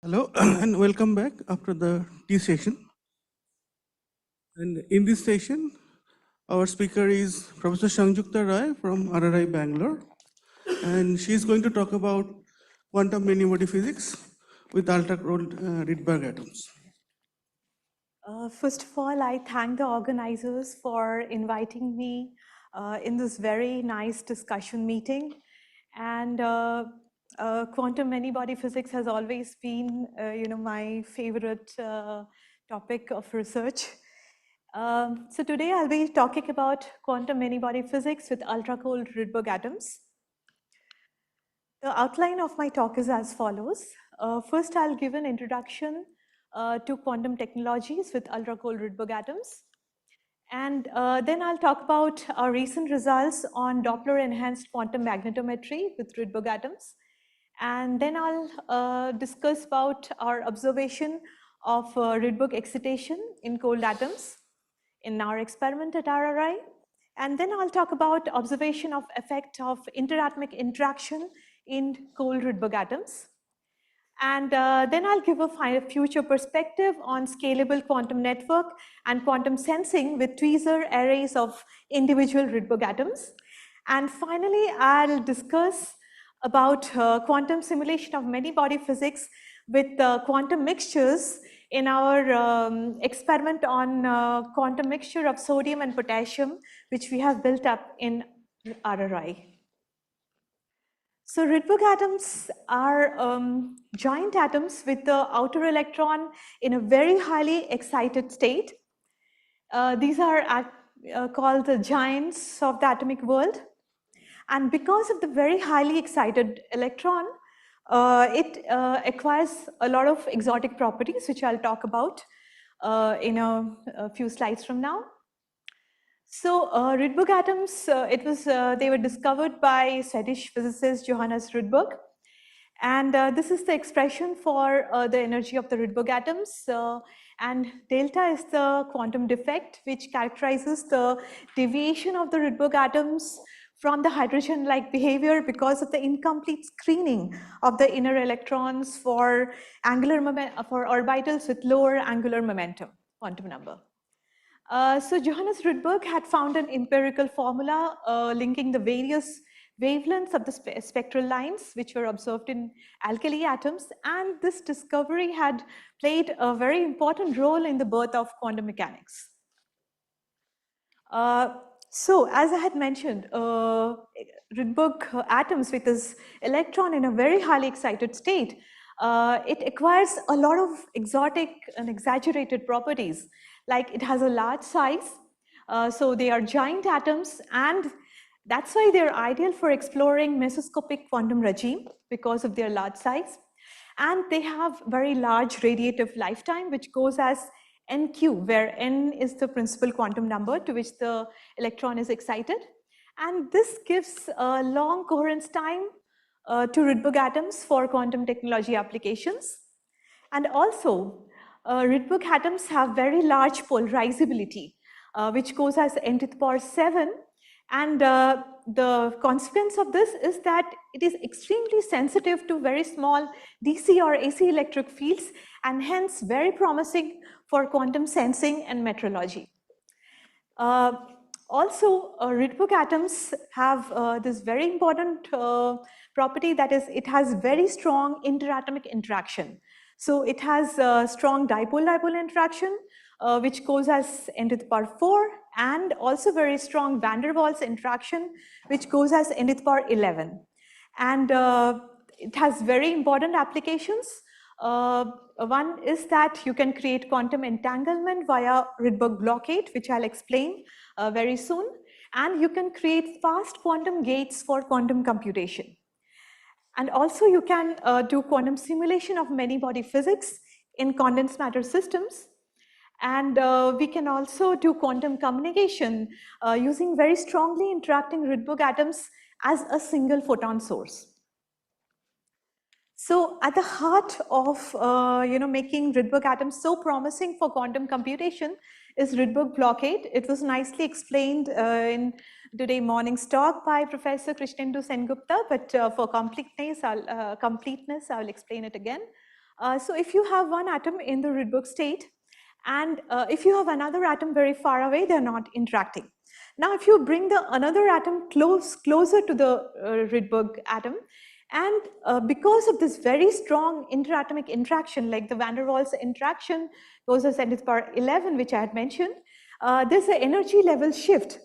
Hello and welcome back after the tea session. And in this session, our speaker is Professor Sanjukta Rai from RRI Bangalore. And she is going to talk about quantum many-body physics with ultra-cold Rydberg atoms. First of all, I thank the organizers for inviting me in this very nice discussion meeting. And quantum many-body physics has always been, my favorite topic of research. So today I'll be talking about quantum many-body physics with ultra-cold Rydberg atoms. The outline of my talk is as follows. First, I'll give an introduction to quantum technologies with ultra-cold Rydberg atoms. And then I'll talk about our recent results on Doppler-enhanced quantum magnetometry with Rydberg atoms. And then I'll discuss about our observation of Rydberg excitation in cold atoms in our experiment at RRI. And then I'll talk about observation of effect of interatomic interaction in cold Rydberg atoms. And then I'll give a future perspective on scalable quantum network and quantum sensing with tweezer arrays of individual Rydberg atoms. And finally, I'll discuss about quantum simulation of many-body physics with quantum mixtures in our experiment on quantum mixture of sodium and potassium, which we have built up in RRI. So Rydberg atoms are giant atoms with the outer electron in a very highly excited state. These are called the giants of the atomic world. And because of the very highly excited electron, it acquires a lot of exotic properties, which I'll talk about in a few slides from now. So Rydberg atoms, they were discovered by Swedish physicist Johannes Rydberg. And this is the expression for the energy of the Rydberg atoms. And delta is the quantum defect, which characterizes the deviation of the Rydberg atoms from the hydrogen-like behavior because of the incomplete screening of the inner electrons for orbitals with lower angular momentum, quantum number. So Johannes Rydberg had found an empirical formula linking the various wavelengths of the spectral lines which were observed in alkali atoms, and this discovery had played a very important role in the birth of quantum mechanics. So as I had mentioned, Rydberg atoms with this electron in a very highly excited state, it acquires a lot of exotic and exaggerated properties. Like it has a large size, so they are giant atoms, and that's why they're ideal for exploring mesoscopic quantum regime because of their large size. And they have very large radiative lifetime, which goes as NQ, where N is the principal quantum number to which the electron is excited. And this gives a long coherence time to Rydberg atoms for quantum technology applications. And also, Rydberg atoms have very large polarizability, which goes as n to the power 7. And the consequence of this is that it is extremely sensitive to very small DC or AC electric fields, and hence very promising for quantum sensing and metrology. Also, Rydberg atoms have this very important property, that is, it has very strong interatomic interaction. So it has strong dipole-dipole interaction, which goes as n to the power 4, and also very strong van der Waals interaction, which goes as n to the power 11. And it has very important applications. One is that you can create quantum entanglement via Rydberg blockade, which I'll explain very soon. And you can create fast quantum gates for quantum computation. And also you can do quantum simulation of many-body physics in condensed matter systems. And we can also do quantum communication using very strongly interacting Rydberg atoms as a single photon source. So at the heart of making Rydberg atoms so promising for quantum computation is Rydberg blockade. It was nicely explained in today morning's talk by Professor Krishnendu Sengupta, but for completeness, I'll explain it again. So if you have one atom in the Rydberg state, and if you have another atom very far away, they're not interacting. Now, if you bring the another atom closer to the Rydberg atom, and because of this very strong interatomic interaction, like the van der Waals interaction goes to 10 to the power 11, which I had mentioned, there's an energy level shift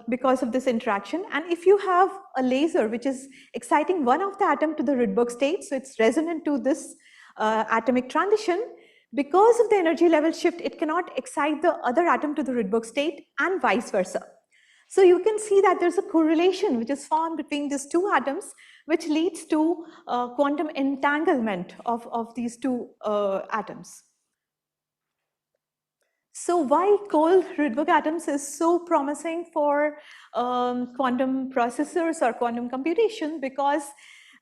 because of this interaction. And if you have a laser which is exciting one of the atom to the Rydberg state, so it's resonant to this atomic transition, because of the energy level shift, it cannot excite the other atom to the Rydberg state and vice versa. So you can see that there's a correlation which is formed between these two atoms, which leads to quantum entanglement of these two atoms. So why cold Rydberg atoms is so promising for quantum processors or quantum computation? Because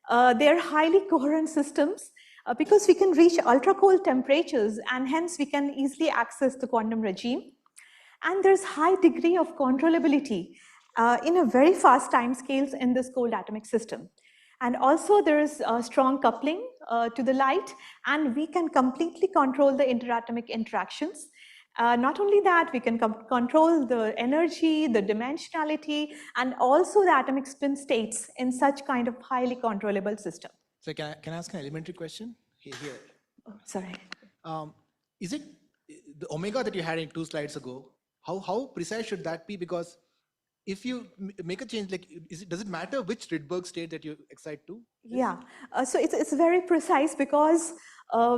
they're highly coherent systems, because we can reach ultra cold temperatures, and hence we can easily access the quantum regime. And there's high degree of controllability in a very fast time scales in this cold atomic system. And also there is a strong coupling to the light, and we can completely control the interatomic interactions. Not only that, we can control the energy, the dimensionality, and also the atomic spin states in such kind of highly controllable system. So can I ask an elementary question? Here. Oh, sorry. Is it the omega that you had in 2 slides ago, how precise should that be? Because if you make a change, like, does it matter which Rydberg state that you excite to? Yeah, so it's very precise, because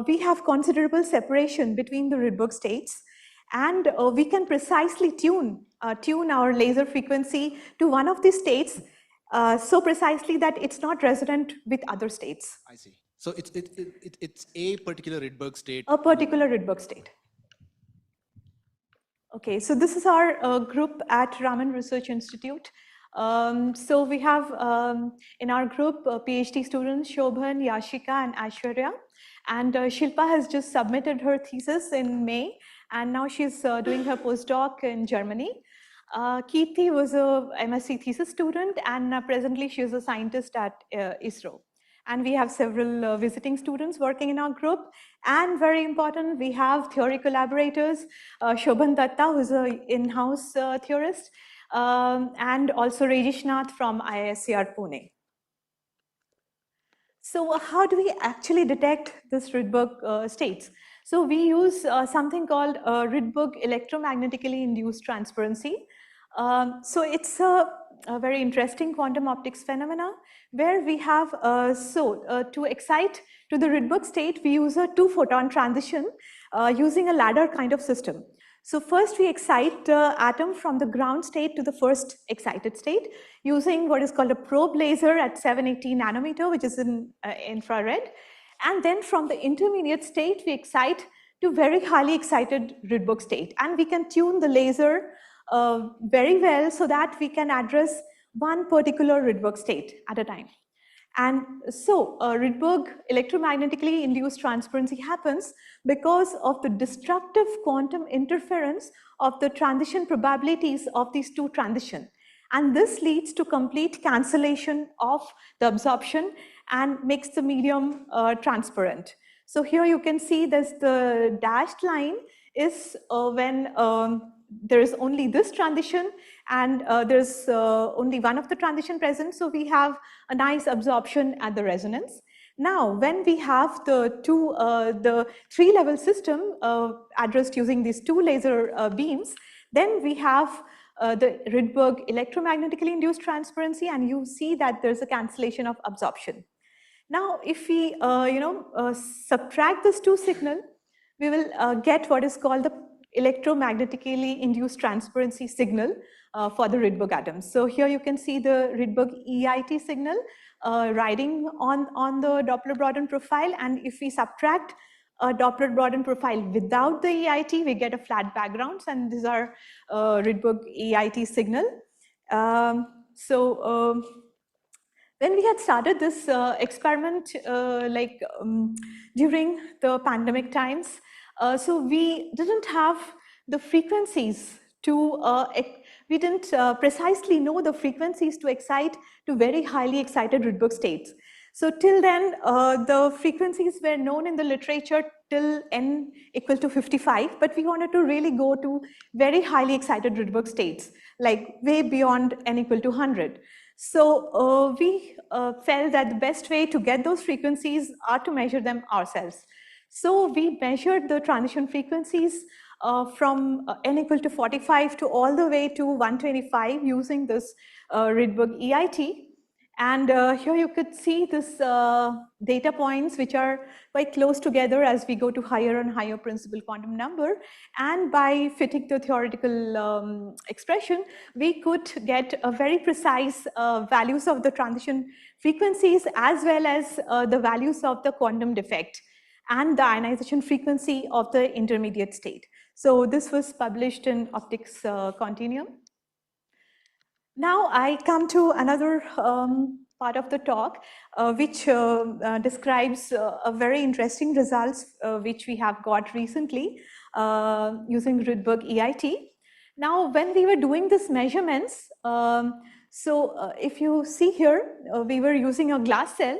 we have considerable separation between the Rydberg states, and we can precisely tune our laser frequency to one of the states so precisely that it's not resonant with other states. I see. So it's a particular Rydberg state. A particular Rydberg state. Okay, so this is our group at Raman Research Institute. So we have in our group PhD students Shobhan, Yashika, and Aishwarya. And Shilpa has just submitted her thesis in May, and now she's doing her postdoc in Germany. Kirti was a MSc thesis student, and presently she is a scientist at ISRO. And we have several visiting students working in our group. And very important, we have theory collaborators, Shobhan Datta, who's an in-house theorist, and also Rajesh Nath from IISc Pune. So how do we actually detect this Rydberg states? So we use something called Rydberg electromagnetically induced transparency. So it's a very interesting quantum optics phenomena, where we have, to excite to the Rydberg state, we use a 2-photon transition using a ladder kind of system. So first we excite the atom from the ground state to the first excited state using what is called a probe laser at 780 nanometer, which is in infrared. And then from the intermediate state, we excite to very highly excited Rydberg state. And we can tune the laser very well so that we can address one particular Rydberg state at a time. And so Rydberg electromagnetically induced transparency happens because of the destructive quantum interference of the transition probabilities of these two transitions. And this leads to complete cancellation of the absorption and makes the medium transparent. So here you can see this, the dashed line is when there is only this transition, and there's only one of the transition present, so we have a nice absorption at the resonance. Now, when we have the 3-level system addressed using these 2 laser beams, then we have the Rydberg electromagnetically induced transparency, and you see that there's a cancellation of absorption. Now, if we subtract this 2 signal, we will get what is called the electromagnetically induced transparency signal for the Rydberg atoms. So here you can see the Rydberg EIT signal riding on the Doppler-Broaden profile, and if we subtract a Doppler-Broaden profile without the EIT, we get a flat backgrounds, and these are Rydberg EIT signal. When we had started this experiment during the pandemic times, so we didn't have the frequencies to, we didn't precisely know the frequencies to excite to very highly excited Rydberg states. So till then, the frequencies were known in the literature till n equal to 55, but we wanted to really go to very highly excited Rydberg states, like way beyond n equal to 100. So we felt that the best way to get those frequencies are to measure them ourselves. So we measured the transition frequencies from n equal to 45 to all the way to 125 using this Rydberg EIT. And here you could see this data points which are quite close together as we go to higher and higher principal quantum number. And by fitting the theoretical expression, we could get a very precise values of the transition frequencies as well as the values of the quantum defect and the ionization frequency of the intermediate state. So this was published in Optics Continuum. Now I come to another part of the talk, which describes a very interesting results which we have got recently using Rydberg EIT. Now, when we were doing these measurements, if you see here, we were using a glass cell,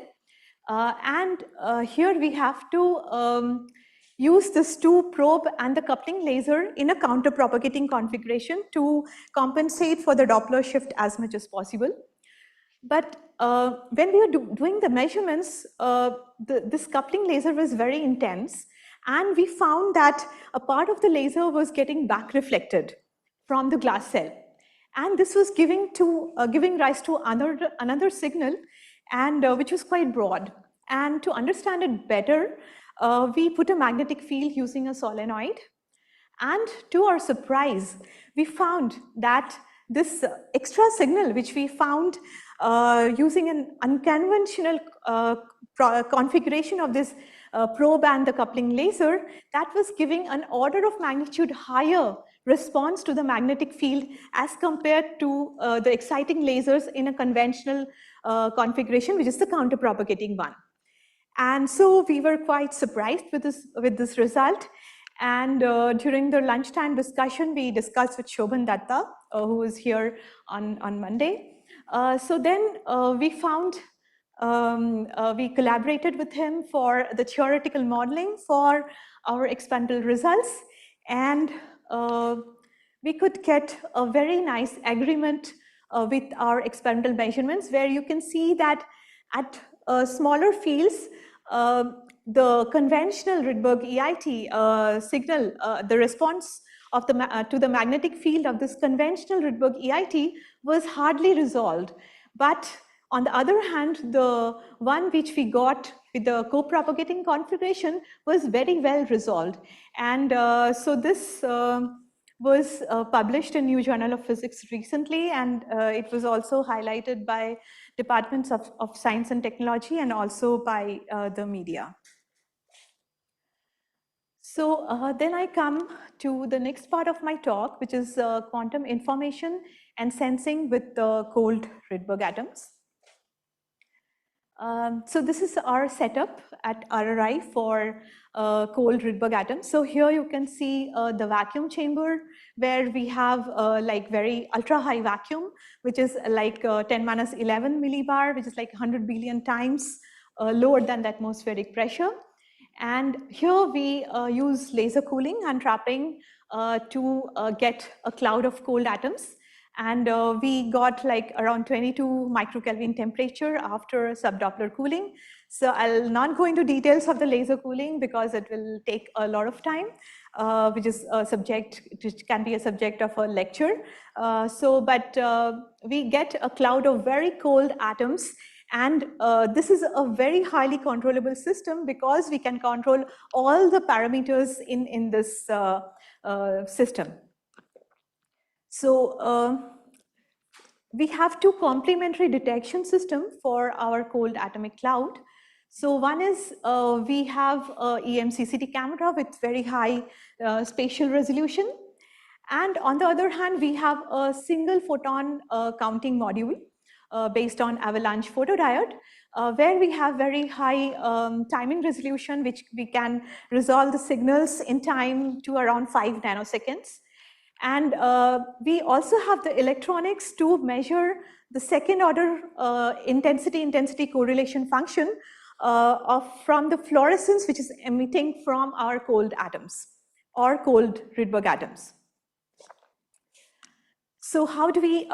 and here we have to use this two probe and the coupling laser in a counter-propagating configuration to compensate for the Doppler shift as much as possible. But when we were doing the measurements, this coupling laser was very intense, and we found that a part of the laser was getting back reflected from the glass cell. And this was giving rise to another signal, and which was quite broad. And to understand it better, we put a magnetic field using a solenoid. And to our surprise, we found that this extra signal, which we found using an unconventional configuration of this probe and the coupling laser, that was giving an order of magnitude higher response to the magnetic field as compared to the exciting lasers in a conventional configuration, which is the counter-propagating one. And so we were quite surprised with this result. And during the lunchtime discussion, we discussed with Shobhan Datta, who was here on Monday. So then we found, we collaborated with him for the theoretical modeling for our experimental results. And we could get a very nice agreement with our experimental measurements, where you can see that at smaller fields, the conventional Rydberg EIT signal, the response of to the magnetic field of this conventional Rydberg EIT was hardly resolved. But on the other hand, the one which we got with the co-propagating configuration was very well resolved. And so this was published in New Journal of Physics recently, and it was also highlighted by departments of science and technology and also by the media. So then I come to the next part of my talk, which is quantum information and sensing with the cold Rydberg atoms. So this is our setup at RRI for cold Rydberg atoms. So here you can see the vacuum chamber, where we have like very ultra high vacuum, which is like 10⁻11 millibar, which is like 100 billion times lower than the atmospheric pressure. And here we use laser cooling and trapping to get a cloud of cold atoms. And we got like around 22 microkelvin temperature after subdoppler cooling. So I'll not go into details of the laser cooling because it will take a lot of time, which is a subject, which can be a subject of a lecture. But we get a cloud of very cold atoms. And this is a very highly controllable system because we can control all the parameters in this system. So we have two complementary detection systems for our cold atomic cloud. So one is we have a EMCCT camera with very high spatial resolution. And on the other hand, we have a single photon counting module based on avalanche photodiode, where we have very high timing resolution, which we can resolve the signals in time to around 5 nanoseconds. And we also have the electronics to measure the second order intensity correlation function from the fluorescence which is emitting from our cold atoms or cold Rydberg atoms. So how do we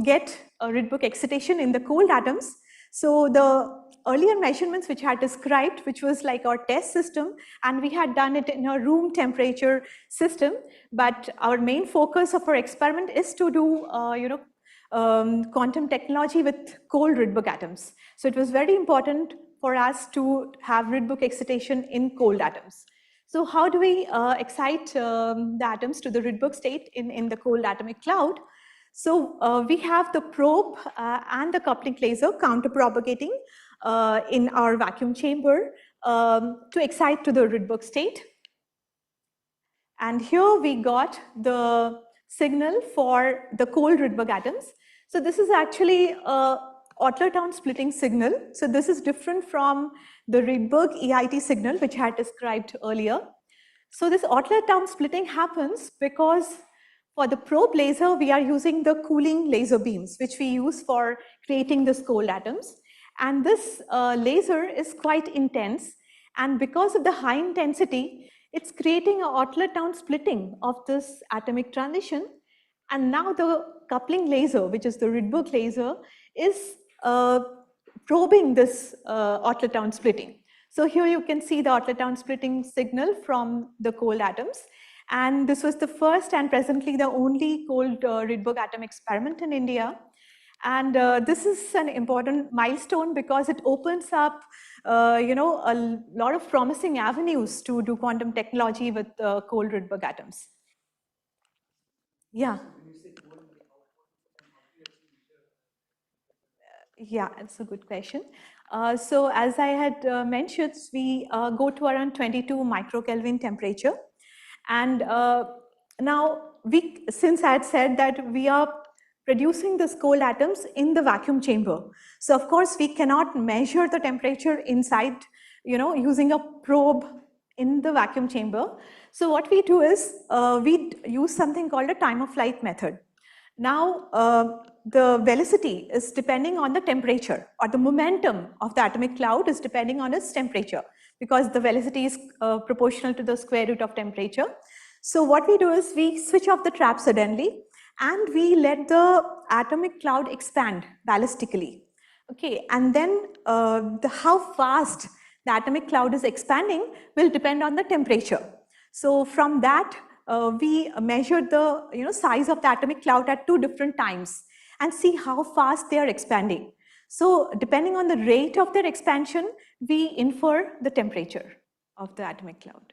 get a Rydberg excitation in the cold atoms? So the earlier measurements which I had described, which was like our test system, and we had done it in a room temperature system, but our main focus of our experiment is to do quantum technology with cold Rydberg atoms. So it was very important for us to have Rydberg excitation in cold atoms. So how do we excite the atoms to the Rydberg state in the cold atomic cloud? So we have the probe and the coupling laser counter-propagating in our vacuum chamber to excite to the Rydberg state. And here we got the signal for the cold Rydberg atoms. So this is actually a Otler-Town splitting signal. So this is different from the Rydberg EIT signal, which I had described earlier. So this Otler-Town splitting happens because for the probe laser, we are using the cooling laser beams, which we use for creating these cold atoms. And this laser is quite intense. And because of the high intensity, it's creating an Otler-Town splitting of this atomic transition. And now the coupling laser, which is the Rydberg laser, is probing this Otler-Town splitting. So here you can see the Otler-Town splitting signal from the cold atoms. And this was the first and presently the only cold Rydberg atom experiment in India. And this is an important milestone because it opens up a lot of promising avenues to do quantum technology with cold Rydberg atoms. Yeah. Yeah, it's a good question. So as I had mentioned, we go to around 22 microkelvin temperature. And now, since I had said that we are producing these cold atoms in the vacuum chamber. So of course, we cannot measure the temperature inside, using a probe in the vacuum chamber. So what we do is, we use something called a time-of-flight method. Now, the velocity is depending on the temperature, or the momentum of the atomic cloud is depending on its temperature, because the velocity is proportional to the square root of temperature. So what we do is we switch off the trap suddenly, and we let the atomic cloud expand ballistically. Okay, and then how fast the atomic cloud is expanding will depend on the temperature. So from that, we measure the size of the atomic cloud at 2 different times and see how fast they are expanding. So depending on the rate of their expansion, we infer the temperature of the atomic cloud.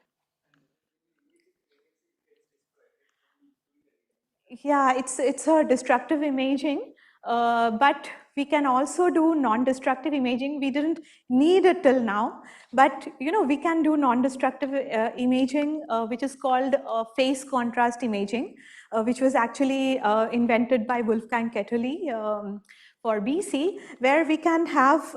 Yeah, it's a destructive imaging, but we can also do non-destructive imaging. We didn't need it till now, but we can do non-destructive imaging, which is called phase contrast imaging, which was actually invented by Wolfgang Ketterle for BC, where we can have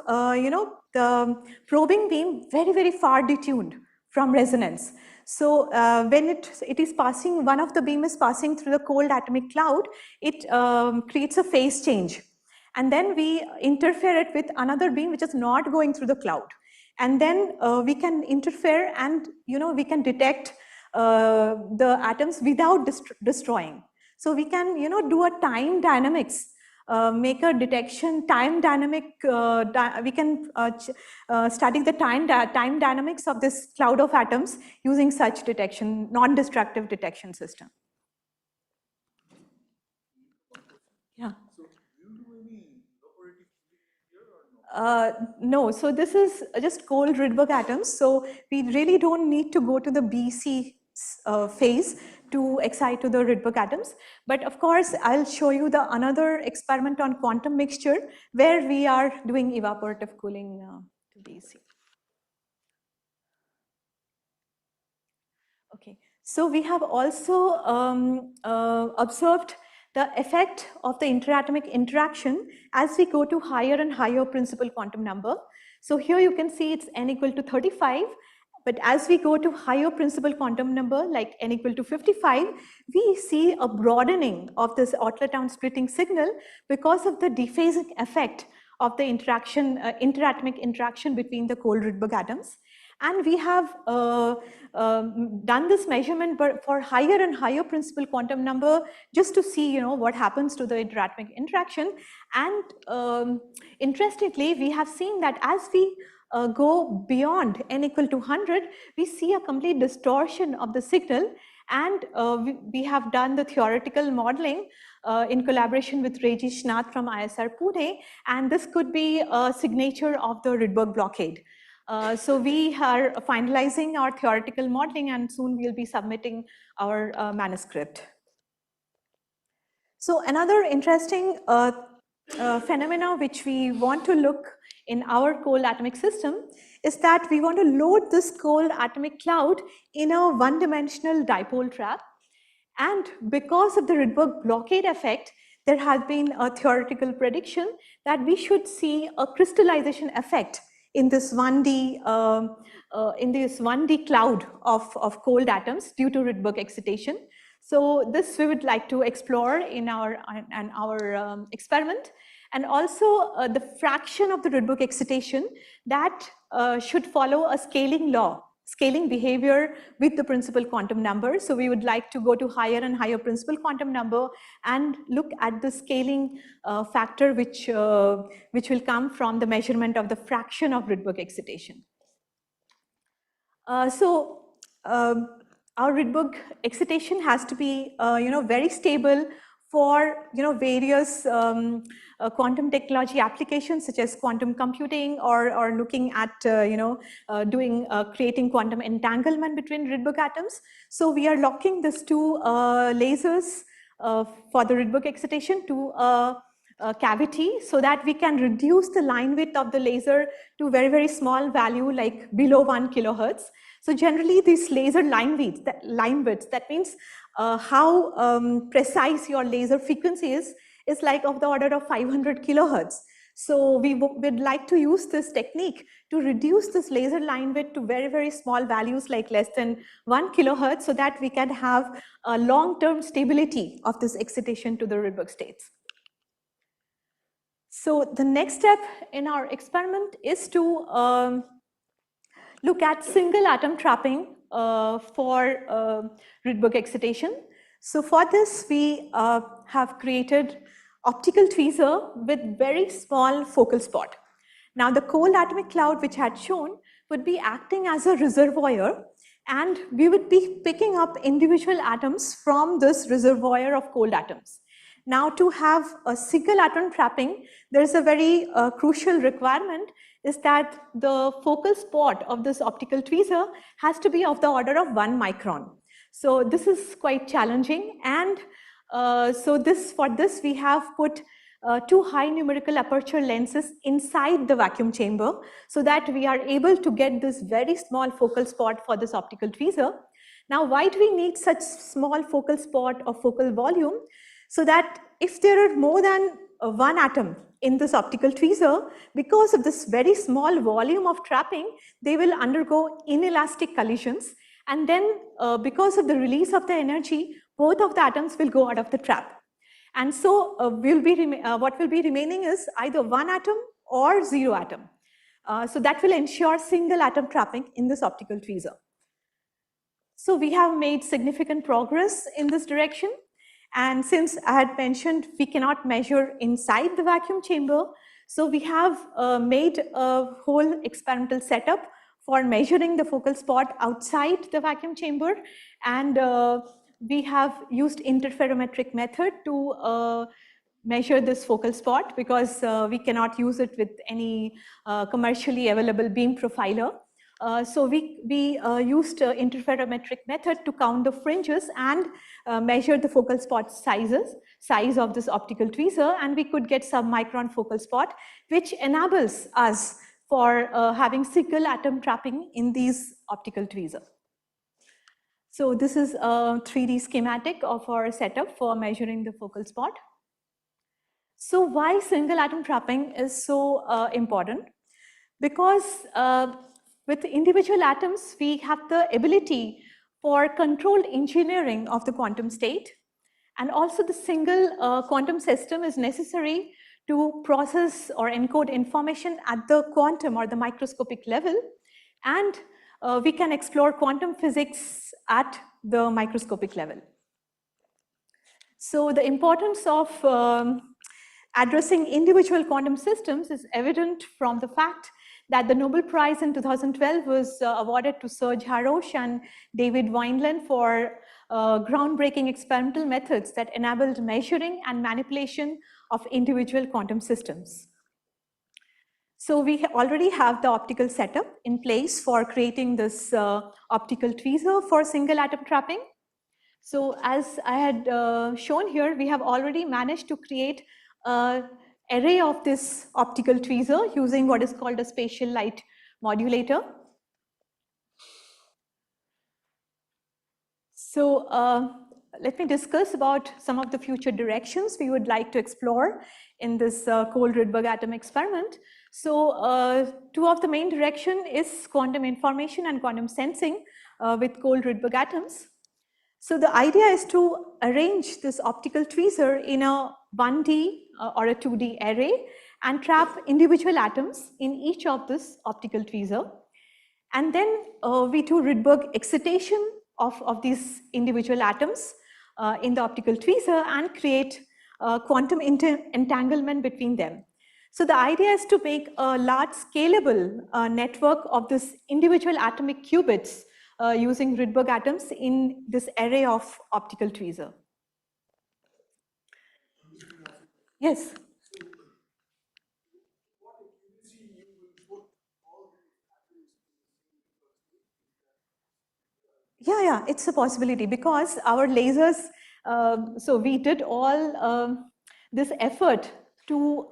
the probing beam very, very far detuned from resonance. So when it is passing, one of the beam is passing through the cold atomic cloud, it creates a phase change. And then we interfere it with another beam which is not going through the cloud. And then we can interfere and we can detect the atoms without destroying. So we can do a time dynamics, make a detection time dynamic, we can study the time dynamics of this cloud of atoms using such detection, non-destructive detection system. Yeah. So do you do any evaporative here or no? No, so this is just cold Rydberg atoms. So we really don't need to go to the BC phase to excite to the Rydberg atoms. But of course, I'll show you the another experiment on quantum mixture where we are doing evaporative cooling to BC. Okay, so we have also observed the effect of the interatomic interaction as we go to higher and higher principal quantum number. So here you can see it's n equal to 35, But as we go to higher principal quantum number, like n equal to 55, we see a broadening of this Doppler-enhanced splitting signal because of the dephasing effect of the interaction, interatomic interaction between the cold Rydberg atoms. And we have done this measurement but for higher and higher principal quantum number just to see, what happens to the interatomic interaction. And interestingly, we have seen that as we go beyond n equal to 100, we see a complete distortion of the signal. And we have done the theoretical modeling in collaboration with Rajesh Nath from ISR Pune, and this could be a signature of the Rydberg blockade. So we are finalizing our theoretical modeling, and soon we'll be submitting our manuscript. So another interesting phenomena which we want to look in our cold atomic system is that we want to load this cold atomic cloud in a one-dimensional dipole trap. And because of the Rydberg blockade effect, there has been a theoretical prediction that we should see a crystallization effect in this 1D cloud of cold atoms due to Rydberg excitation. So this we would like to explore in our experiment. And also the fraction of the Rydberg excitation that should follow a scaling law, scaling behavior with the principal quantum number. So we would like to go to higher and higher principal quantum number and look at the scaling factor which will come from the measurement of the fraction of Rydberg excitation. Our Rydberg excitation has to be very stable for various quantum technology applications such as quantum computing or looking at creating quantum entanglement between Rydberg atoms. So we are locking these two lasers for the Rydberg excitation to a cavity so that we can reduce the line width of the laser to very, very small value like below 1 kilohertz. So generally this laser line width, that means how precise your laser frequency is like of the order of 500 kilohertz. So we would like to use this technique to reduce this laser line width to very, very small values like less than 1 kilohertz so that we can have a long-term stability of this excitation to the Rydberg states. So the next step in our experiment is to look at single atom trapping for Rydberg excitation. So for this, we have created optical tweezer with very small focal spot. Now the cold atomic cloud which I had shown would be acting as a reservoir, and we would be picking up individual atoms from this reservoir of cold atoms. Now to have a single atom trapping, there is a very crucial requirement is that the focal spot of this optical tweezer has to be of the order of 1 micron. So this is quite challenging, and for this we have put 2 high numerical aperture lenses inside the vacuum chamber so that we are able to get this very small focal spot for this optical tweezer. Now why do we need such small focal spot or focal volume? So that if there are more than 1 atom in this optical tweezer, because of this very small volume of trapping, they will undergo inelastic collisions. And then because of the release of the energy, both of the atoms will go out of the trap. And so what will be remaining is either 1 atom or 0 atom. So that will ensure single atom trapping in this optical tweezer. So we have made significant progress in this direction. And since I had mentioned we cannot measure inside the vacuum chamber, so we have made a whole experimental setup for measuring the focal spot outside the vacuum chamber, and we have used interferometric method to measure this focal spot because we cannot use it with any commercially available beam profiler. So we used interferometric method to count the fringes and measure the focal spot size of this optical tweezer, and we could get sub-micron focal spot, which enables us for having single atom trapping in these optical tweezer. So this is a 3D schematic of our setup for measuring the focal spot. So why single atom trapping is so important? Because with individual atoms, we have the ability for controlled engineering of the quantum state. And also the single quantum system is necessary to process or encode information at the quantum or the microscopic level. And we can explore quantum physics at the microscopic level. So the importance of addressing individual quantum systems is evident from the fact that the Nobel Prize in 2012 was awarded to Serge Haroche and David Wineland for groundbreaking experimental methods that enabled measuring and manipulation of individual quantum systems. So we already have the optical setup in place for creating this optical tweezer for single atom trapping. So as I had shown here, we have already managed to create an array of this optical tweezer using what is called a spatial light modulator. So let me discuss about some of the future directions we would like to explore in this cold Rydberg atom experiment. So two of the main direction is quantum information and quantum sensing with cold Rydberg atoms. So the idea is to arrange this optical tweezer in a 1D or a 2D array and trap individual atoms in each of this optical tweezer. And then we do Rydberg excitation of these individual atoms in the optical tweezer and create quantum entanglement between them. So the idea is to make a large scalable network of this individual atomic qubits using Rydberg atoms in this array of optical tweezer. Yes. Yeah, it's a possibility because our lasers, so we did all this effort to,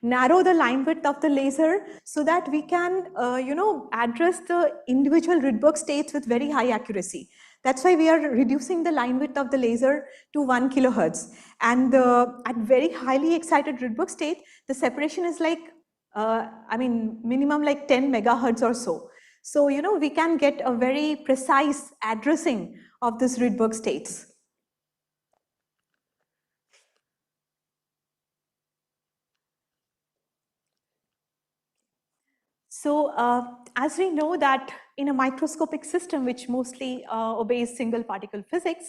narrow the line width of the laser so that we can, address the individual Rydberg states with very high accuracy. That's why we are reducing the line width of the laser to 1 kilohertz. And at very highly excited Rydberg state, the separation is like, minimum like 10 megahertz or so. So, we can get a very precise addressing of this Rydberg states. So, as we know that in a microscopic system, which mostly obeys single particle physics,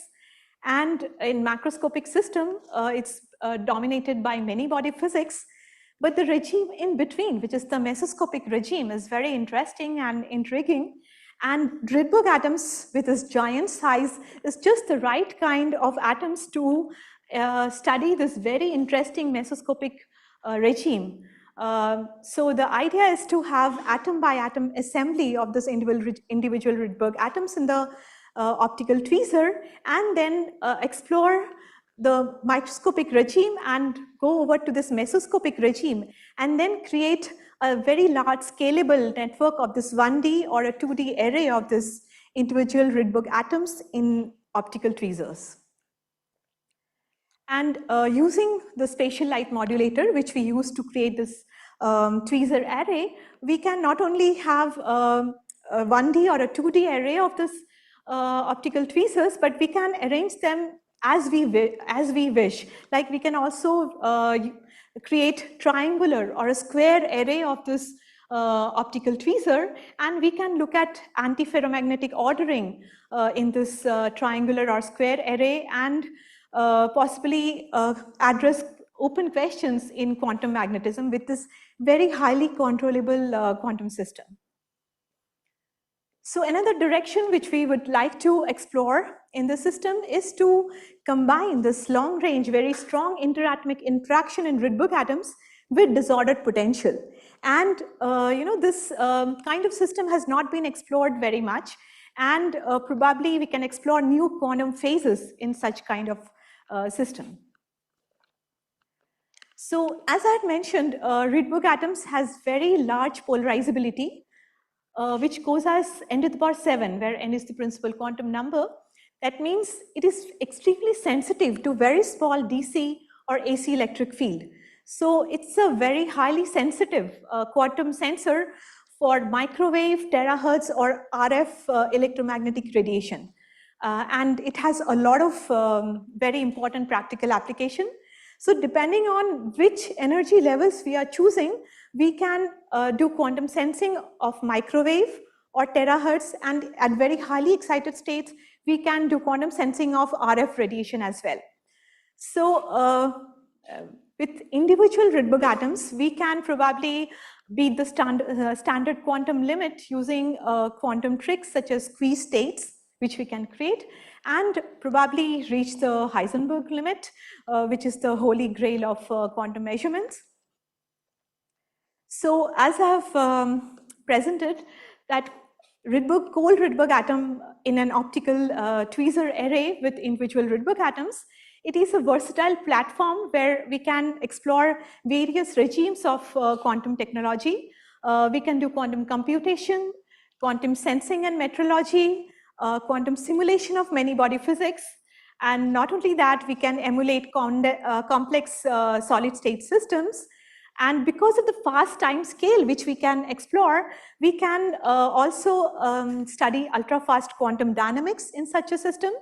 and in macroscopic system, it's dominated by many body physics, but the regime in between, which is the mesoscopic regime, is very interesting and intriguing. And Rydberg atoms with this giant size is just the right kind of atoms to study this very interesting mesoscopic regime. So the idea is to have atom by atom assembly of this individual Rydberg atoms in the optical tweezer, and then explore the microscopic regime and go over to this mesoscopic regime, and then create a very large scalable network of this 1D or a 2D array of this individual Rydberg atoms in optical tweezers. And using the spatial light modulator, which we use to create this tweezer array, we can not only have a 1D or a 2D array of this optical tweezers, but we can arrange them as we wish. Like we can also create triangular or a square array of this optical tweezer, and we can look at antiferromagnetic ordering in this triangular or square array, and possibly address open questions in quantum magnetism with this very highly controllable quantum system. So another direction which we would like to explore in the system is to combine this long range, very strong interatomic interaction in Rydberg atoms with disordered potential. And this kind of system has not been explored very much, and probably we can explore new quantum phases in such kind of system. So as I had mentioned, Rydberg atoms has very large polarizability, which goes as n to the power 7, where n is the principal quantum number. That means it is extremely sensitive to very small DC or AC electric field. So it's a very highly sensitive quantum sensor for microwave, terahertz, or RF electromagnetic radiation. And it has a lot of very important practical application. So depending on which energy levels we are choosing, we can do quantum sensing of microwave or terahertz, and at very highly excited states, we can do quantum sensing of RF radiation as well. So with individual Rydberg atoms, we can probably beat the standard quantum limit using quantum tricks such as squeeze states, which we can create, and probably reach the Heisenberg limit, which is the holy grail of quantum measurements. So as I have presented that cold Rydberg atom in an optical tweezer array with individual Rydberg atoms, it is a versatile platform where we can explore various regimes of quantum technology. We can do quantum computation, quantum sensing and metrology, quantum simulation of many-body physics, and not only that, we can emulate complex solid-state systems. And because of the fast time scale which we can explore, we can also study ultra-fast quantum dynamics in such a system.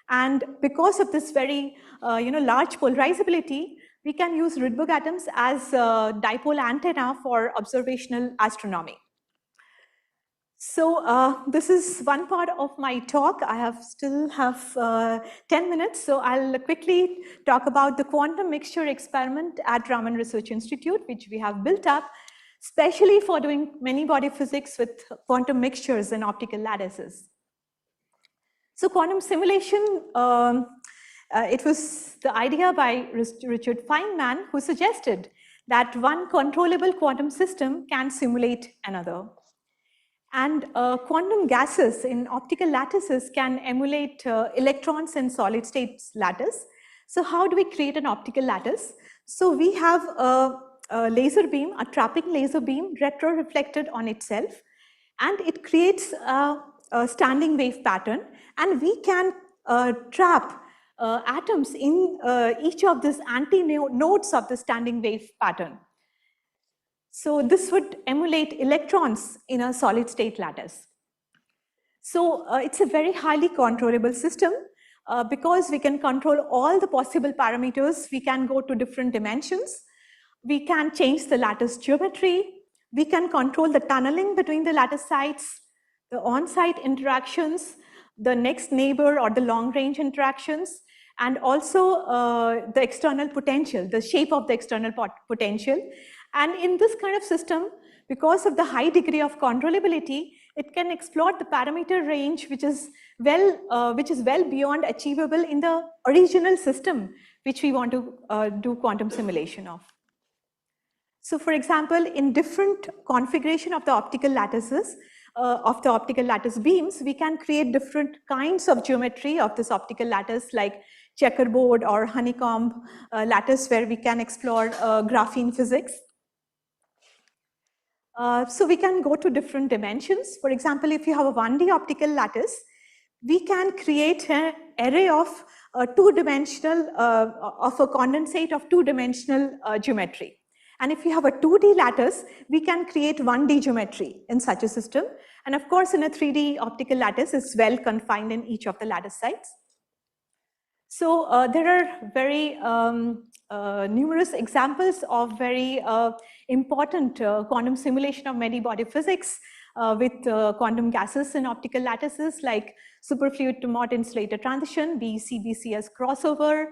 And because of this very large polarizability, we can use Rydberg atoms as a dipole antenna for observational astronomy. So this is one part of my talk. I still have 10 minutes, so I'll quickly talk about the quantum mixture experiment at Raman Research Institute, which we have built up, especially for doing many-body physics with quantum mixtures and optical lattices. So quantum simulation, it was the idea by Richard Feynman, who suggested that one controllable quantum system can simulate another. And quantum gases in optical lattices can emulate electrons in solid state lattice. So how do we create an optical lattice? So we have a laser beam, a trapping laser beam retro-reflected on itself, and it creates a standing wave pattern, and we can trap atoms in each of these anti-nodes of the standing wave pattern. So this would emulate electrons in a solid state lattice. So it's a very highly controllable system because we can control all the possible parameters. We can go to different dimensions. We can change the lattice geometry. We can control the tunneling between the lattice sites, the on-site interactions, the next neighbor or the long-range interactions, and also the external potential, the shape of the external potential. And in this kind of system, because of the high degree of controllability, it can explore the parameter range, which is well beyond achievable in the original system, which we want to do quantum simulation of. So for example, in different configuration of the optical lattices, of the optical lattice beams, we can create different kinds of geometry of this optical lattice, like checkerboard or honeycomb lattice, where we can explore graphene physics. So we can go to different dimensions. For example, if you have a 1D optical lattice, we can create an array of two-dimensional, of a condensate of two-dimensional geometry. And if you have a 2D lattice, we can create 1D geometry in such a system. And of course, in a 3D optical lattice, it's well confined in each of the lattice sites. So there are very numerous examples of very important quantum simulation of many-body physics with quantum gases in optical lattices, like superfluid to Mott insulator transition, BCBCS crossover,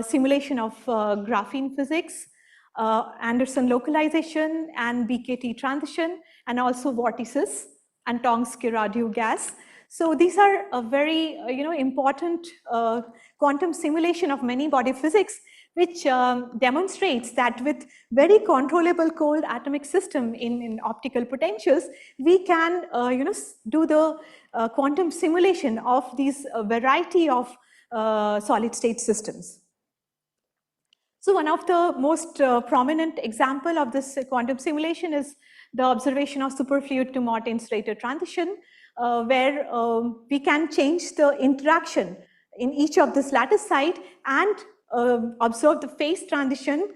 simulation of graphene physics, Anderson localization, and BKT transition, and also vortices and Tongs-Girardeau gas. So these are a very important quantum simulation of many-body physics, which demonstrates that with very controllable cold atomic system in optical potentials, we can do the quantum simulation of these variety of solid state systems. So one of the most prominent example of this quantum simulation is the observation of superfluid to Mott insulator transition, where we can change the interaction in each of this lattice site and observe the phase transition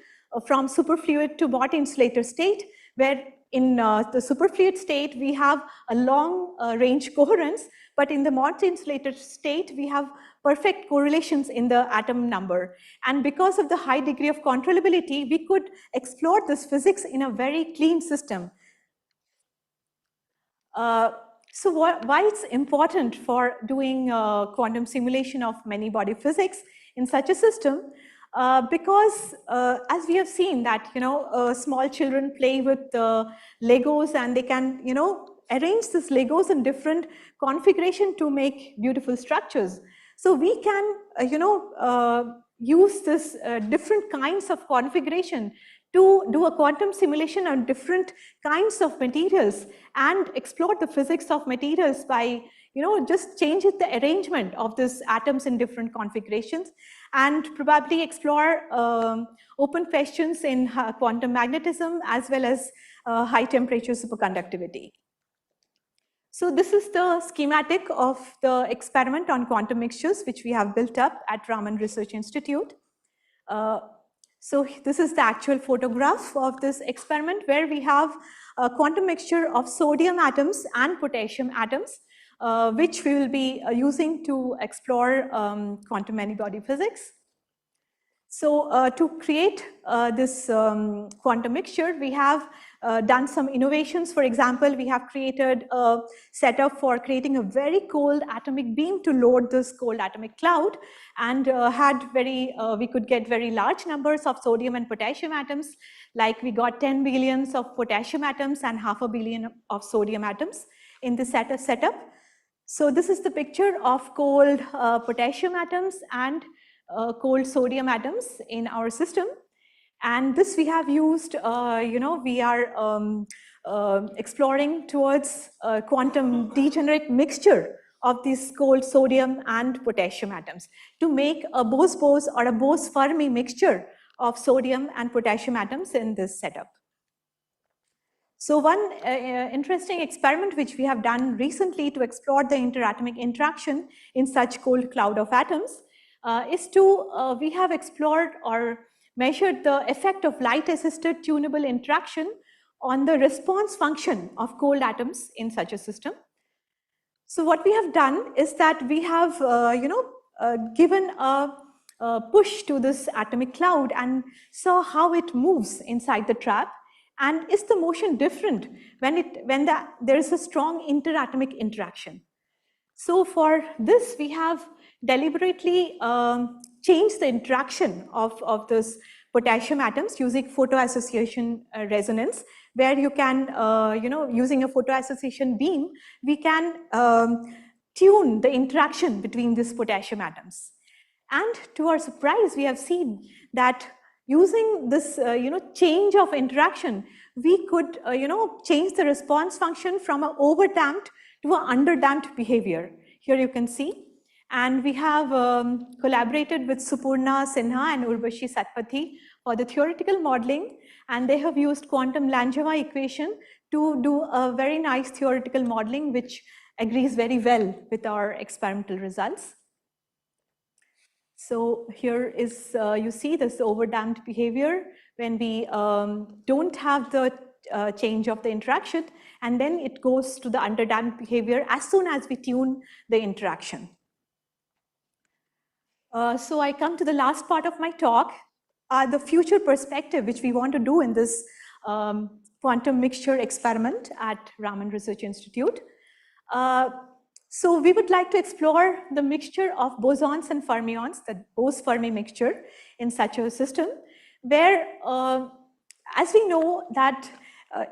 from superfluid to Mott insulator state, where in the superfluid state, we have a long range coherence, but in the multi-insulated state, we have perfect correlations in the atom number. And because of the high degree of controllability, we could explore this physics in a very clean system. So why it's important for doing quantum simulation of many body physics in such a system? Because as we have seen that, small children play with Legos, and they can, arrange these Legos in different configuration to make beautiful structures. So we can, use this different kinds of configuration to do a quantum simulation on different kinds of materials and explore the physics of materials by, just changing the arrangement of these atoms in different configurations, and probably explore open questions in quantum magnetism as well as high temperature superconductivity. So this is the schematic of the experiment on quantum mixtures, which we have built up at Raman Research Institute. So this is the actual photograph of this experiment, where we have a quantum mixture of sodium atoms and potassium atoms, which we will be using to explore quantum many-body physics. So to create this quantum mixture, we have done some innovations. For example, we have created a setup for creating a very cold atomic beam to load this cold atomic cloud, and we could get very large numbers of sodium and potassium atoms. Like we got 10 billions of potassium atoms and 500 million of sodium atoms in this setup. So this is the picture of cold potassium atoms and cold sodium atoms in our system. And this we have used, we are exploring towards a quantum degenerate mixture of these cold sodium and potassium atoms to make a Bose-Bose or a Bose-Fermi mixture of sodium and potassium atoms in this setup. So one interesting experiment which we have done recently to explore the interatomic interaction in such cold cloud of atoms we have explored or measured the effect of light-assisted tunable interaction on the response function of cold atoms in such a system. So what we have done is that we have, given a push to this atomic cloud and saw how it moves inside the trap, and is the motion different when there is a strong interatomic interaction. So for this, we have deliberately changed the interaction of this potassium atoms using photoassociation resonance, where you can, using a photoassociation beam, we can tune the interaction between these potassium atoms. And to our surprise, we have seen that using this, change of interaction, we could, change the response function from an overdamped to an underdamped behavior. Here you can see. And we have collaborated with Supurna Sinha and Urvashi Satpathy for the theoretical modeling, and they have used quantum Langevin equation to do a very nice theoretical modeling, which agrees very well with our experimental results. So here is, you see this overdamped behavior when we don't have the change of the interaction, and then it goes to the underdamped behavior as soon as we tune the interaction. So I come to the last part of my talk, the future perspective which we want to do in this quantum mixture experiment at Raman Research Institute. So we would like to explore the mixture of bosons and fermions, the Bose-Fermi mixture in such a system, where as we know that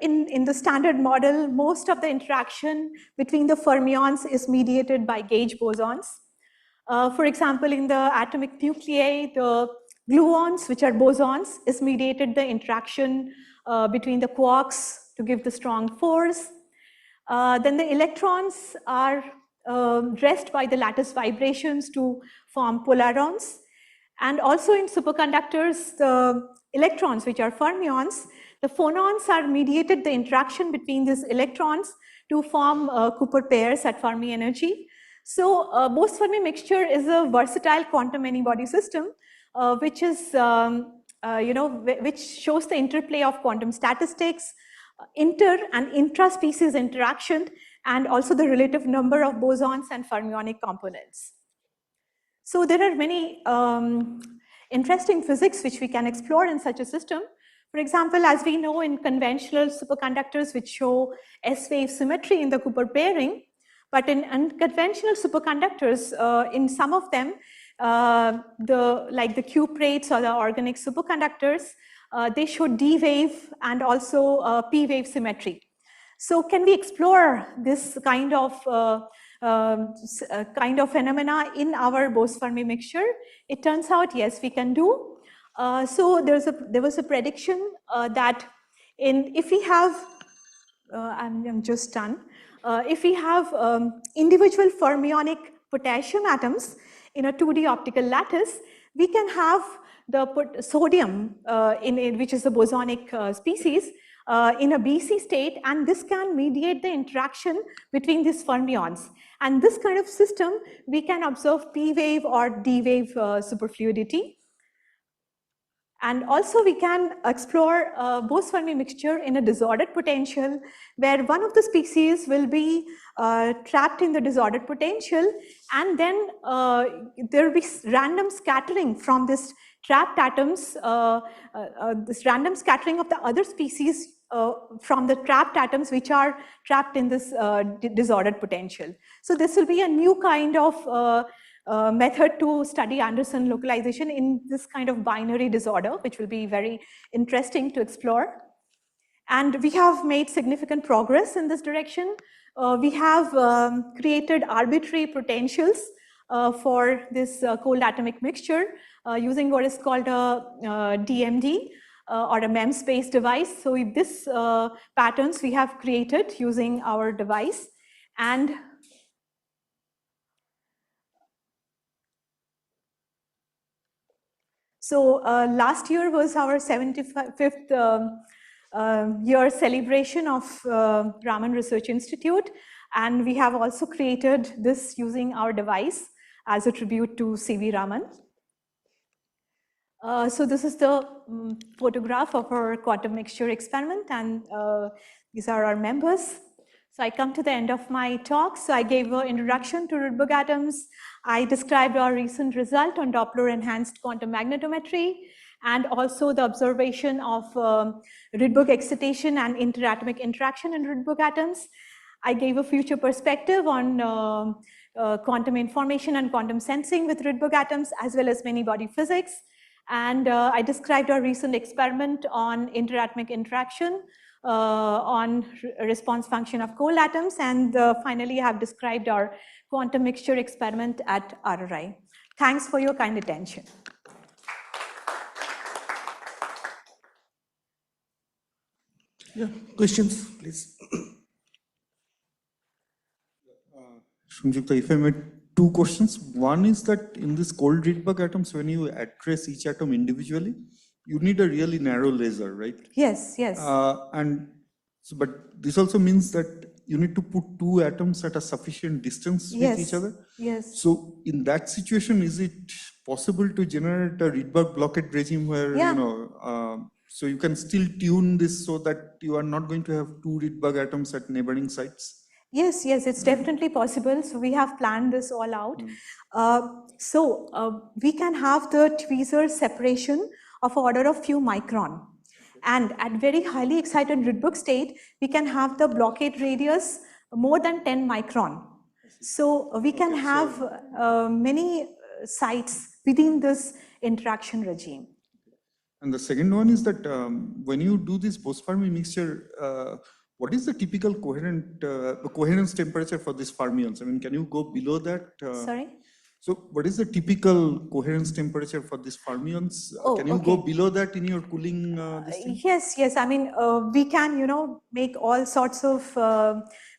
in the standard model, most of the interaction between the fermions is mediated by gauge bosons. For example, in the atomic nuclei, the gluons, which are bosons, is mediated the interaction between the quarks to give the strong force. Then the electrons are dressed by the lattice vibrations to form polarons. And also in superconductors, the electrons, which are fermions, the phonons are mediated the interaction between these electrons to form Cooper pairs at Fermi energy. So Bose-Fermi mixture is a versatile quantum many-body system, which is, which shows the interplay of quantum statistics, inter and intra-species interaction, and also the relative number of bosons and fermionic components. So there are many interesting physics which we can explore in such a system. For example, as we know in conventional superconductors which show S-wave symmetry in the Cooper pairing, but in unconventional superconductors, in some of them, like the cuprates or the organic superconductors, they show D-wave and also P-wave symmetry. So can we explore this kind of phenomena in our Bose-Fermi mixture? It turns out, yes, we can do. So there was a prediction that if we have, I'm just done. If we have individual fermionic potassium atoms in a 2D optical lattice, we can have the sodium, which is the bosonic species, in a BC state, and this can mediate the interaction between these fermions. And this kind of system, we can observe P-wave or D-wave superfluidity. And also we can explore Bose-Fermi mixture in a disordered potential, where one of the species will be trapped in the disordered potential, and then there will be random scattering from this trapped atoms, this random scattering of the other species from the trapped atoms which are trapped in this disordered potential. So this will be a new kind of method to study Anderson localization in this kind of binary disorder, which will be very interesting to explore. And we have made significant progress in this direction. We have created arbitrary potentials for this cold atomic mixture using what is called a DMD or a MEMS-based device. So this patterns we have created using our device. And so last year was our 75th year celebration of Raman Research Institute, and we have also created this using our device as a tribute to C.V. Raman. So this is the photograph of our quantum mixture experiment, and these are our members. So I come to the end of my talk. So I gave an introduction to Rydberg atoms. I described our recent result on Doppler-enhanced quantum magnetometry, and also the observation of Rydberg excitation and interatomic interaction in Rydberg atoms. I gave a future perspective on quantum information and quantum sensing with Rydberg atoms, as well as many body physics. And I described our recent experiment on interatomic interaction on response function of cold atoms, and finally I have described our quantum mixture experiment at RRI. Thanks for your kind attention. Yeah, questions, please. Sanjukta, if I may, two questions. One is that in this cold Rydberg atoms, when you address each atom individually, you need a really narrow laser, right? Yes, yes. But this also means that you need to put two atoms at a sufficient distance with each other. Yes. So in that situation, is it possible to generate a Rydberg blockade regime where, so you can still tune this so that you are not going to have two Rydberg atoms at neighboring sites? Yes, yes, it's definitely possible. So we have planned this all out. We can have the tweezer separation of order of few micron. And at very highly excited Rydberg state, we can have the blockade radius more than 10 micron. So we can have many sites within this interaction regime. And the second one is that when you do this Bose-Fermi mixture, what is the typical coherence temperature for these fermions? I mean, can you go below that? Sorry? So what is the typical coherence temperature for these fermions? Can you go below that in your cooling? Yes, yes. I mean, we can, make all sorts of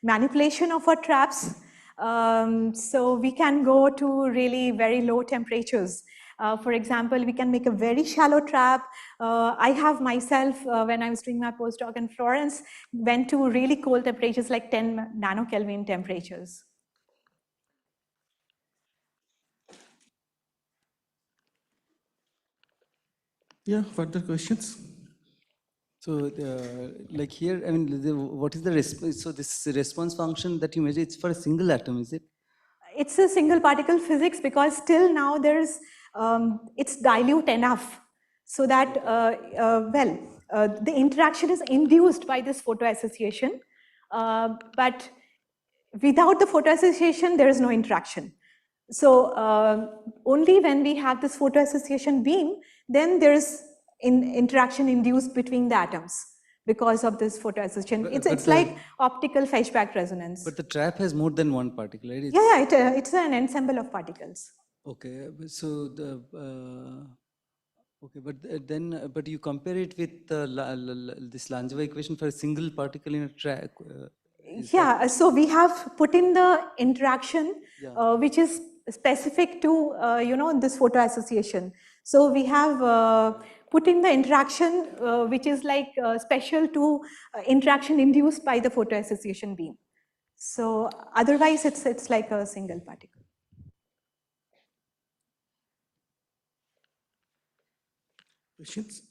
manipulation of our traps. So we can go to really very low temperatures. For example, we can make a very shallow trap. I have myself, when I was doing my postdoc in Florence, went to really cold temperatures like 10 nanokelvin temperatures. Yeah, further questions? So, like here, I mean, what is the response? So, this response function that you measure, it's for a single atom, is it? It's a single particle physics because still now there's, it's dilute enough so that, the interaction is induced by this photoassociation, but without the photoassociation, there is no interaction. So only when we have this photoassociation beam, then there is interaction induced between the atoms because of this photoassociation. It's like optical fetchback resonance. But the trap has more than one particle, right? It's an ensemble of particles. Okay, so the okay, but then but you compare it with this Langevin equation for a single particle in a track. So we have put in the interaction, which is specific to this photoassociation. So we have put in the interaction which is like special to interaction induced by the photoassociation beam. So otherwise it's like a single particle. Questions?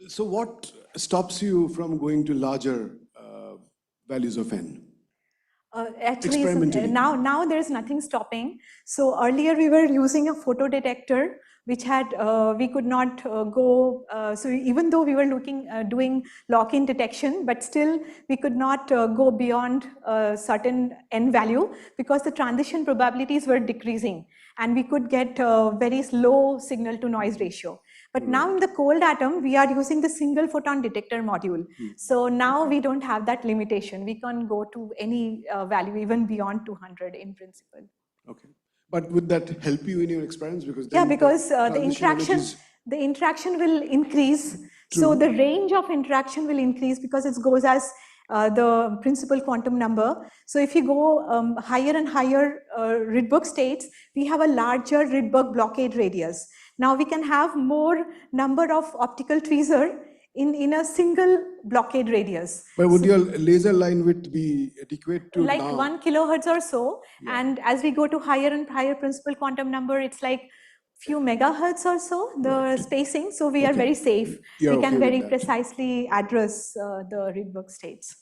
So what stops you from going to larger values of n? Actually, Experimentally. now there is nothing stopping. So earlier we were using a photodetector, which had we could not go. So even though we were doing lock-in detection, but still we could not go beyond a certain n value because the transition probabilities were decreasing, and we could get very low signal-to-noise ratio. But now in the cold atom, we are using the single photon detector module. So now we don't have that limitation. We can go to any value, even beyond 200 in principle. Okay. But would that help you in your experiments? Because because the transition interaction will increase. True. So the range of interaction will increase because it goes as the principal quantum number. So if you go higher and higher Rydberg states, we have a larger Rydberg blockade radius. Now we can have more number of optical tweezer in a single blockade radius. But would your laser line width be adequate to Like now? 1 kilohertz or so, and as we go to higher and higher principal quantum number, it's like few megahertz or so, the spacing, so we are very safe. You're We can okay with very that. precisely address the Rydberg states.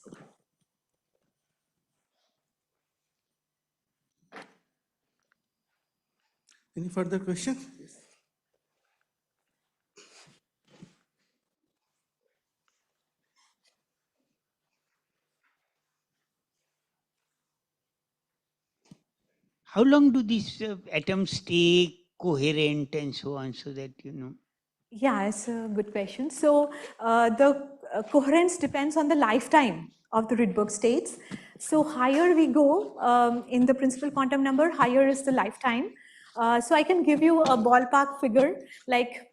Any further questions? Yes. How long do these atoms stay coherent and so on, so that, you know? Yeah, it's a good question. So the coherence depends on the lifetime of the Rydberg states. So higher we go in the principal quantum number, higher is the lifetime. So I can give you a ballpark figure, like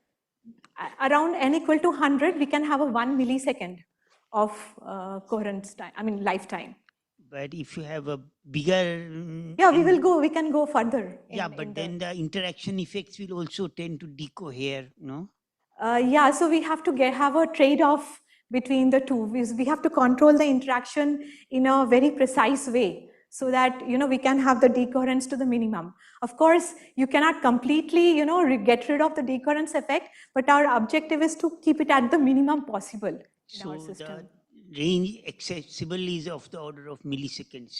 around n equal to 100, we can have a 1 millisecond of coherence time, I mean lifetime. But if you have a bigger... Yeah, we can go further. But then the interaction effects will also tend to decohere, no? Yeah, so we have to have a trade-off between the two. We have to control the interaction in a very precise way so that, you know, we can have the decoherence to the minimum. Of course, you cannot completely, you know, get rid of the decoherence effect, but our objective is to keep it at the minimum possible in our system. The range accessible is of the order of milliseconds.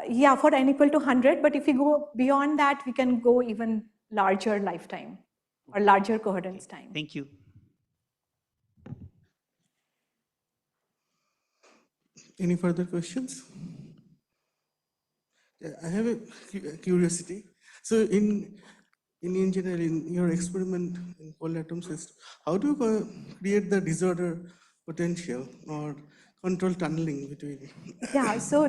Yeah, for n equal to 100, but if we go beyond that, we can go even larger lifetime or larger coherence time. Thank you. Any further questions? Yeah, I have a curiosity. So in general, in your experiment in cold atom system, how do you create the disorder potential or control tunneling between? Yeah, so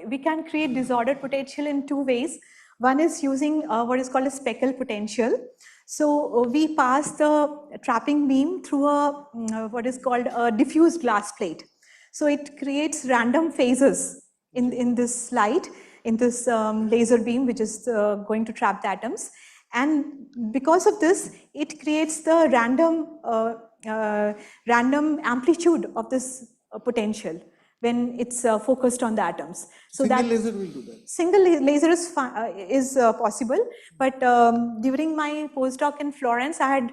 we can create disordered potential in two ways. One is using what is called a speckle potential. So we pass the trapping beam through a what is called a diffuse glass plate. So it creates random phases in this light, in this laser beam, which is going to trap the atoms. And because of this, it creates the random amplitude of this potential, when it's focused on the atoms. So Single that laser will do that. single laser is possible, but during my postdoc in Florence, I had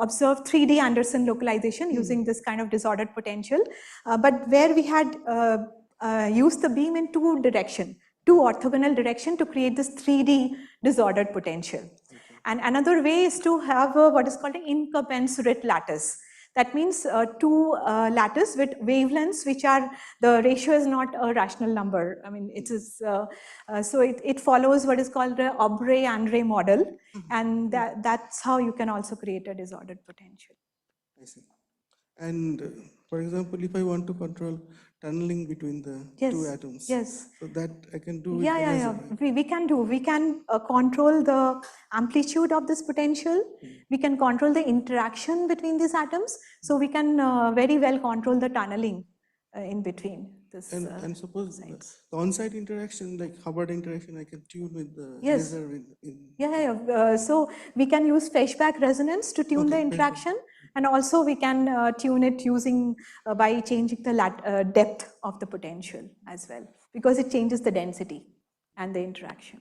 observed 3D Anderson localization using this kind of disordered potential, but where we had used the beam in two orthogonal direction to create this 3D disordered potential. And another way is to have what is called an incommensurate lattice. That means two lattice with wavelengths which are, the ratio is not a rational number. I mean, it is, so it follows what is called the Aubrey-Andre model, and that's how you can also create a disordered potential. I see. And for example, if I want to control tunneling between the two atoms, so that I can do with the laser, right? We can control the amplitude of this potential. We can control the interaction between these atoms. So we can very well control the tunneling in between this. And suppose the on-site interaction, like Hubbard interaction, I can tune with the laser in. So we can use Feshbach resonance to tune the interaction, and also we can tune it using by changing the depth of the potential as well, because it changes the density and the interaction.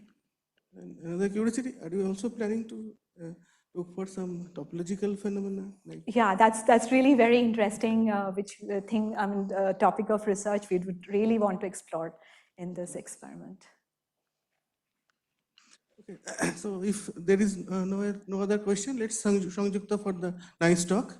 And another curiosity, are you also planning to look for some topological phenomena? Like yeah, that's really very interesting, which topic of research we would really want to explore in this experiment. Okay. So if there is no other question, let's Sanjukta for the nice talk.